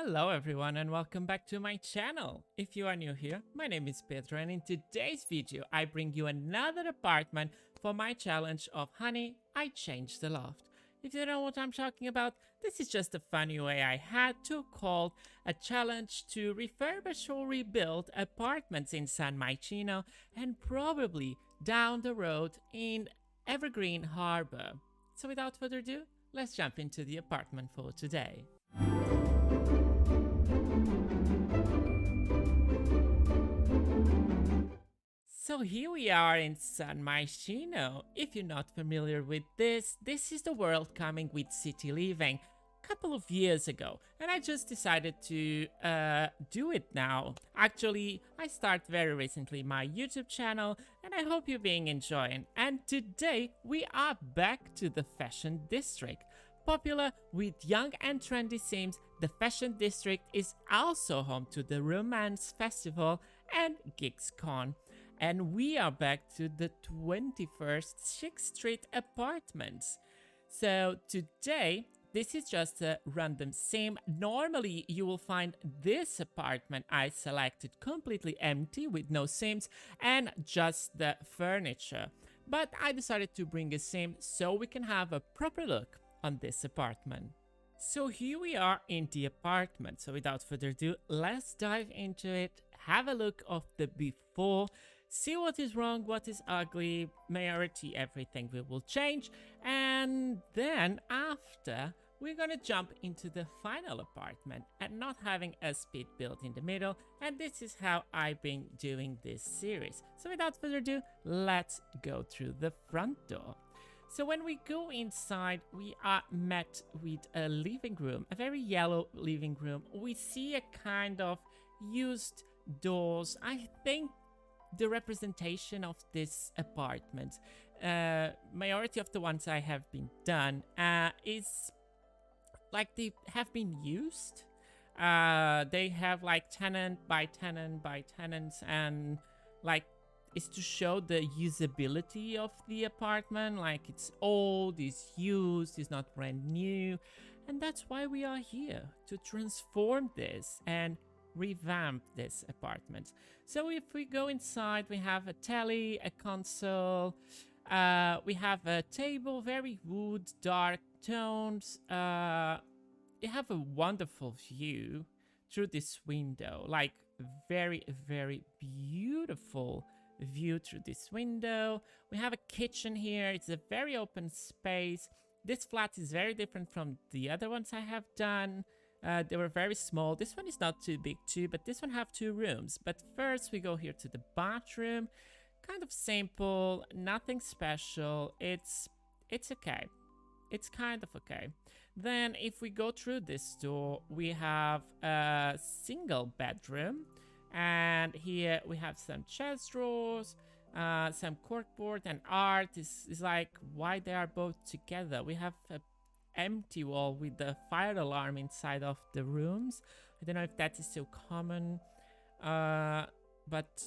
Hello everyone and welcome back to my channel. If you are new here, my name is Pedro and in today's video I bring you another apartment for my challenge of Honey, I Changed the Loft. If you don't know what I'm talking about, this is just a funny way I had to call a challenge to refurbish or rebuild apartments in San Mychino and probably down the road in Evergreen Harbor. So without further ado, let's jump into the apartment for today. So here we are in San Mychino. If you're not familiar with this is the world coming with city living a couple of years ago, and I just decided to do it now. Actually, I started very recently my YouTube channel, and I hope you're being enjoying. And today we are back to the fashion district. Popular with young and trendy themes, the fashion district is also home to the Romance Festival and GigsCon. And we are back to the 21st Chic Street apartments. So today, this is just a random theme. Normally, you will find this apartment I selected completely empty with no themes and just the furniture. But I decided to bring a theme so we can have a proper look on this apartment. So here we are in the apartment. So without further ado, let's dive into it, have a look of the before, see what is wrong, what is ugly, majority everything we will change, and then after we're gonna jump into the final apartment and not having a speed build in the middle, and this is how I've been doing this series. So without further ado, let's go through the front door. So when we go inside, we are met with a living room, a very yellow living room. We see a kind of used doors. I think the representation of this apartment, majority of the ones I have been done, is like they have been used. They have like tenant by tenant by tenants, and like is to show the usability of the apartment, like it's old, it's used, it's not brand new, and that's why we are here, to transform this and revamp this apartment. So if we go inside, we have a telly, a console, we have a table, very wood, dark tones. You have a wonderful view through this window, like very, very beautiful view through this window. We have a kitchen here. It's a very open space. This flat is very different from the other ones I have done. They were very small. This one is not too big too, but this one have 2 rooms. But first we go here to the bathroom. Kind of simple, nothing special. It's okay. It's kind of okay. Then if we go through this door, we have a single bedroom. And here we have some chest drawers, some corkboard, and art. Is like why they are both together. We have a empty wall with the fire alarm inside of the rooms. I don't know if that is so common, but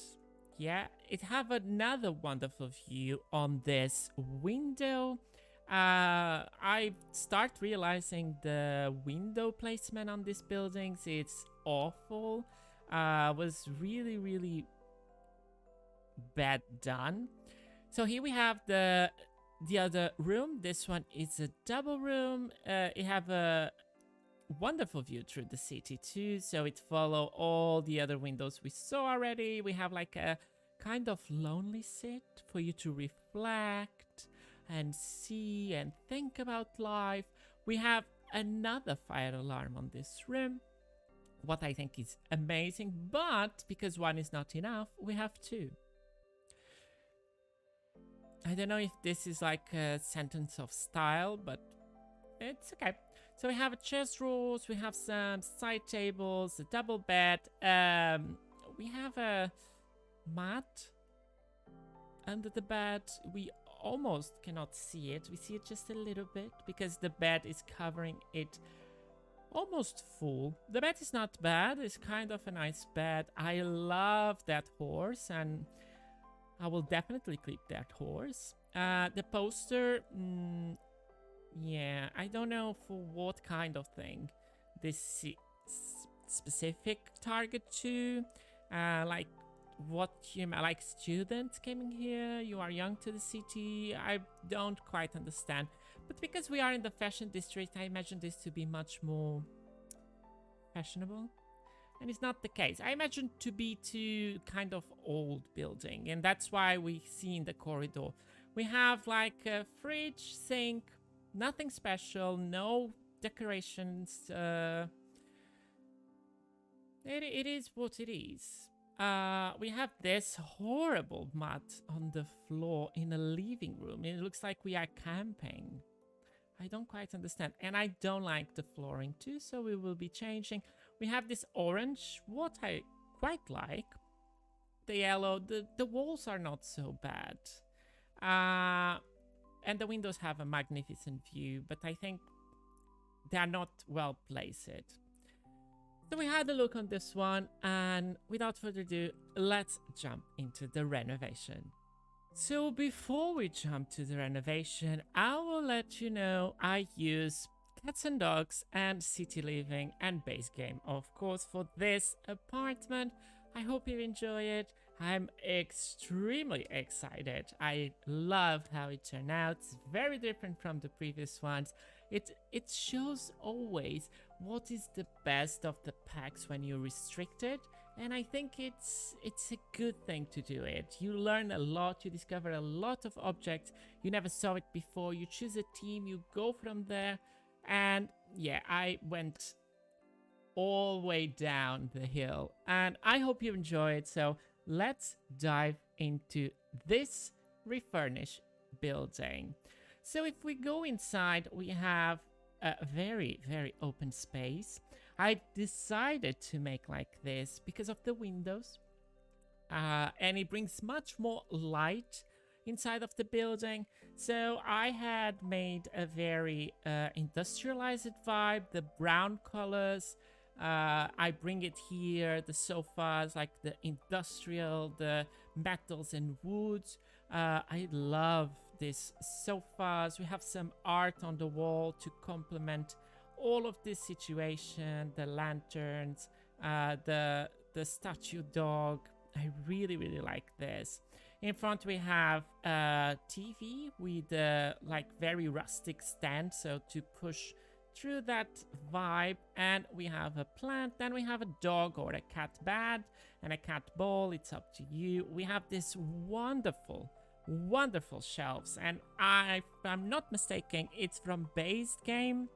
yeah, it have another wonderful view on this window. I start realizing the window placement on these buildings, it's awful. Was really bad done. So here we have the other room. This one is a double room. It have a wonderful view through the city too, so it follow all the other windows we saw already. We have like a kind of lonely sit for you to reflect and see and think about life. We have another fire alarm on this room, what I think is amazing, but because one is not enough, we have 2. I don't know if this is like a sentence of style, but it's okay. So we have a chest drawers, we have some side tables, a double bed. We have a mat under the bed. We almost cannot see it. We see it just a little bit because the bed is covering it almost full. The bed is not bad. It's kind of a nice bed. I love that horse, and I will definitely clip that horse. The poster, yeah, I don't know for what kind of thing this is. specific target to, like what you like students coming here, you are young to the city. I don't quite understand, but because we are in the fashion district, I imagine this to be much more fashionable, and it's not the case. I imagine to be too kind of old building, and that's why we see in the corridor we have like a fridge, sink, nothing special, no decorations. It is what it is. We have this horrible mud on the floor in a living room. It looks like we are camping. I don't quite understand. And I don't like the flooring too, so we will be changing. We have this orange, what I quite like. The yellow, the walls are not so bad. And the windows have a magnificent view, but I think they are not well placed. So we had a look on this one, and without further ado, let's jump into the renovation. So before we jump to the renovation, I will let you know I use Cats and Dogs and City Living and Base Game, of course, for this apartment. I hope you enjoy it. I'm extremely excited. I loved how it turned out. It's very different from the previous ones. It shows always what is the best of the packs when you're restricted, and I think it's a good thing to do it. You learn a lot, you discover a lot of objects you never saw it before. You choose a team, you go from there, and yeah, I went all the way down the hill, and I hope you enjoy it. So let's dive into this refurnished building. So if we go inside, we have a very, very open space. I decided to make like this because of the windows, and it brings much more light inside of the building. So I had made a very industrialized vibe, the brown colors. I bring it here, the sofas, like the industrial, the metals and woods. I love these sofas. We have some art on the wall to complement all of this situation, the lanterns, the statue dog. I really, really like this. In front we have a TV with a like very rustic stand, so to push through that vibe. And we have a plant, then we have a dog or a cat bed and a cat ball. It's up to you. We have this wonderful shelves, and if I'm not mistaken, it's from Base Game.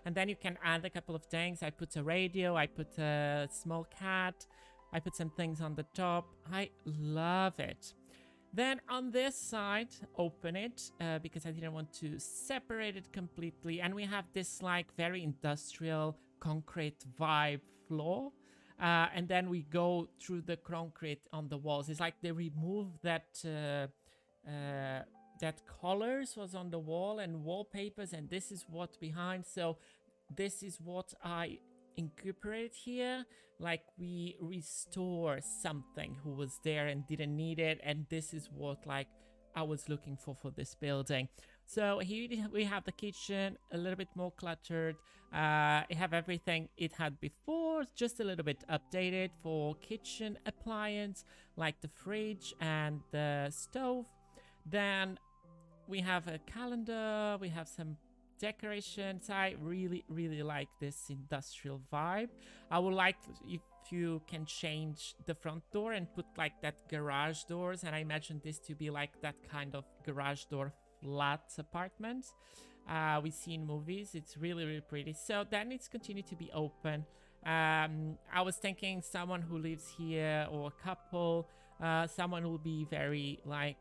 And then you can add a couple of things. I put a radio, I put a small cat, I put some things on the top. I love it. Then on this side, open it because I didn't want to separate it completely. And we have this like very industrial concrete vibe floor. And then we go through the concrete on the walls. It's like they removed that colors was on the wall and wallpapers, and this is what behind. So this is what I incorporate here, like we restore something who was there and didn't need it, and this is what like I was looking for this building. So here we have the kitchen, a little bit more cluttered. It have everything it had before, just a little bit updated for kitchen appliance, like the fridge and the stove. Then we have a calendar, we have some decorations. I really, really like this industrial vibe. I would like if you can change the front door and put like that garage doors, and I imagine this to be like that kind of garage door flat apartments we see in movies. It's really, really pretty. So then it's continued to be open. I was thinking someone who lives here, or a couple, someone who will be very like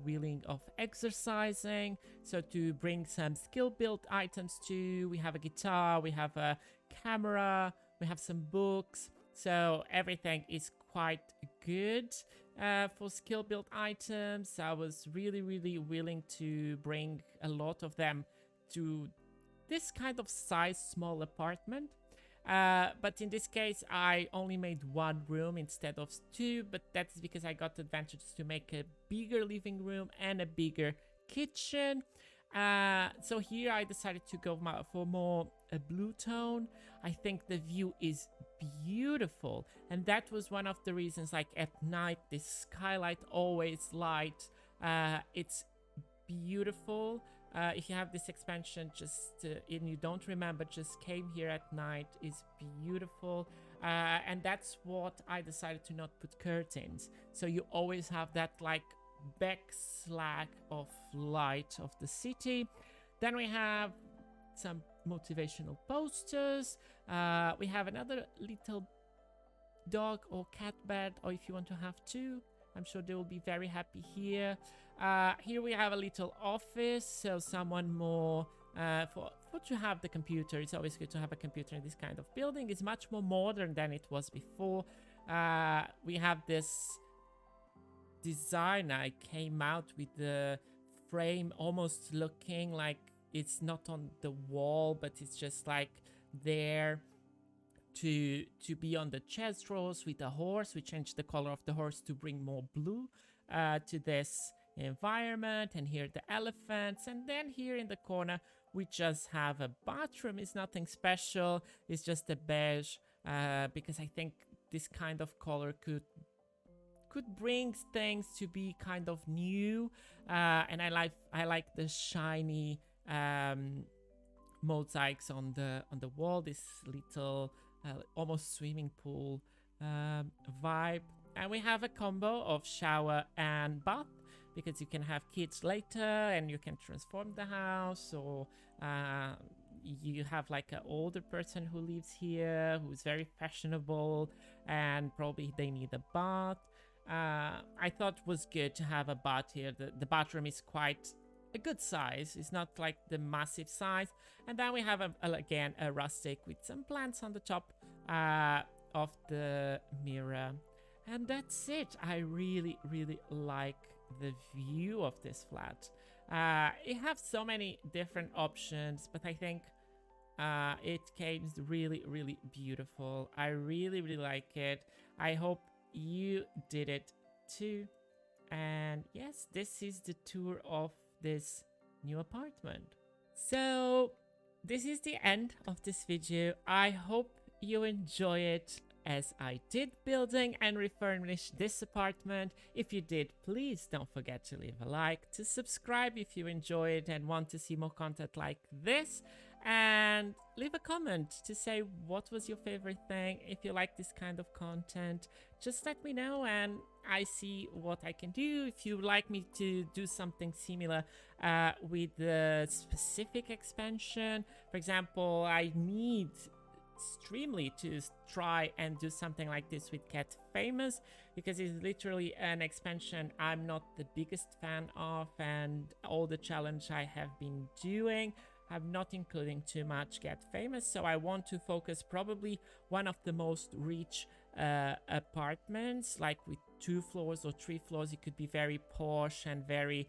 willing of exercising, so to bring some skill built items too. We have a guitar, we have a camera, we have some books, so everything is quite good for skill built items. I was really, really willing to bring a lot of them to this kind of size small apartment. But in this case, I only made one room instead of two, but that's because I got the advantage to make a bigger living room and a bigger kitchen. So here I decided to go for more a blue tone. I think the view is beautiful. And that was one of the reasons, like at night, this skylight always light. It's beautiful. If you have this expansion, just and you don't remember, just came here at night, is beautiful. And that's what I decided to not put curtains. So you always have that like back slack of light of the city. Then we have some motivational posters. We have another little dog or cat bed, or if you want to have two, I'm sure they will be very happy here. Here we have a little office, so someone more for to have the computer. It's always good to have a computer in this kind of building. It's much more modern than it was before. We have this design. I came out with the frame almost looking like it's not on the wall, but it's just like there to be on the chest drawers with a horse. We changed the color of the horse to bring more blue to this environment. And here the elephants, and then here in the corner we just have a bathroom. It's nothing special, it's just a beige, because I think this kind of color could bring things to be kind of new, and I like the shiny mosaics on the wall, this little almost swimming pool vibe. And we have a combo of shower and bath, because you can have kids later and you can transform the house, or you have like an older person who lives here who's very fashionable and probably they need a bath. I thought it was good to have a bath here. The bathroom is quite a good size. It's not like the massive size. And then we have again a rustic with some plants on the top of the mirror. And that's it. I really like the view of this flat. It has so many different options, but I think it came really beautiful. I really like it. I hope you did it too. And yes, this is the tour of this new apartment. So this is the end of this video. I hope you enjoy it as I did building and refurnish this apartment. If you did, please don't forget to leave a like, to subscribe if you enjoyed and want to see more content like this, and leave a comment to say what was your favorite thing. If you like this kind of content, just let me know and I see what I can do. If you like me to do something similar with the specific expansion, for example, I need extremely to try and do something like this with Get Famous, because it's literally an expansion I'm not the biggest fan of, and all the challenge I have been doing, I'm not including too much Get Famous. So I want to focus probably one of the most rich apartments, like with 2 floors or 3 floors. It could be very posh and very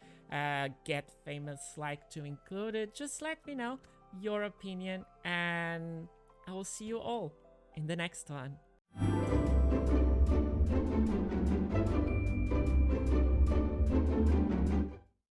Get Famous like to include it. Just let me know your opinion, and I will see you all in the next one.